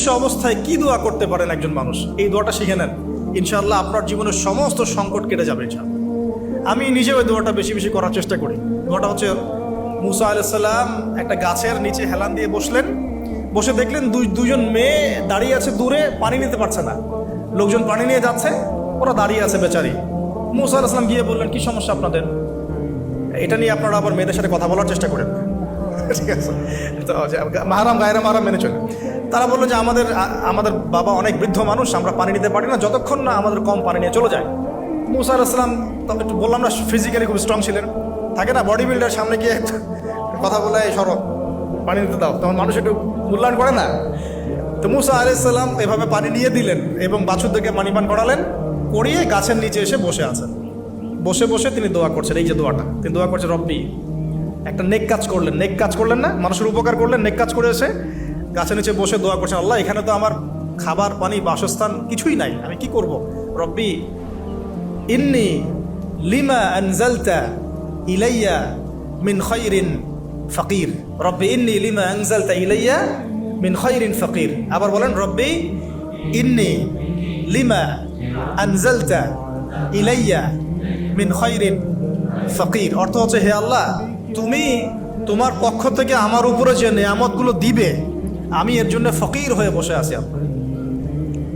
অদৃশ্য অবস্থায় কি দোয়া করতে পারেন একজন মানুষ, এই দোয়াটা শিখে নেন, ইনশাআল্লাহ আপনার জীবনের সমস্ত সংকট কেটে যাবে ইনশাআল্লাহ। আমি নিজে ওই দোয়াটা বেশি বেশি করার চেষ্টা করি। দোয়াটা হচ্ছে, মুসা আলাইহিস সালাম একটা গাছের নিচে হেলান দিয়ে বসলেন, বসে দেখলেন দুজন মেয়ে দাঁড়িয়ে আছে দূরে, পানি নিতে পারছে না, লোকজন পানি নিয়ে যাচ্ছে, ওরা দাঁড়িয়ে আছে বেচারি। মুসা আলাইহিস সালাম গিয়ে বললেন, কি সমস্যা আপনাদের? এটা নিয়ে আপনারা আবার মেয়েদের সাথে কথা বলার চেষ্টা করেন, ঠিক আছে? তো মাহারাম গায়রা মাহারাম মেনে চলে। তারা বললো যে আমাদের বাবা অনেক বৃদ্ধ মানুষ, আমরা পানি নিতে পারি না যতক্ষণ না আমাদের কম পানি নিয়ে চলে যায়। মুসা আলাইহিস সালাম তবে একটু বললাম না, ফিজিক্যালি খুব স্ট্রং ছিলেন, থাকে না বডি বিল্ডার, সামনে গিয়ে কথা বলে সরো পানি নিতে দাও, তখন মানুষ একটু মূল্যায়ন করে না। তো মুসা আলাইহিস সালাম এভাবে পানি নিয়ে দিলেন এবং বাছুরদেরকে পানি পান করালেন, করিয়ে গাছের নিচে এসে বসে আছেন। বসে বসে তিনি দোয়া করছেন, এই যে দোয়াটা তিনি দোয়া করছেন, রব্বি, একটা নেক কাজ করলেন, নেক কাজ করলেন না, মানুষের উপকার করলেন, নেক কাজ করে এসে গাছের নিচে বসে দোয়া করছেন, আল্লাহ এখানে তো আমার খাবার পানি বাসস্থান কিছুই নাই, আমি কি করব? রব্বি ইন্নি লিমা আনজালতা ইলাইয়া মিন খায়রিন ফাকির, রব্বি ইন্নি লিমা আনজালতা ইলাইয়া মিন খায়রিন ফাকির। আবার বলেন, রব্বি ইন্নি লিমা আনজালতা ইলাইয়া মিন খায়রিন ফাকির। অর্থ হচ্ছে, হে আল্লাহ, তুমি তোমার পক্ষ থেকে আমার উপরে যে নেয়ামতগুলো দিবে, আমি এর জন্য ফকির হয়ে বসে আছি।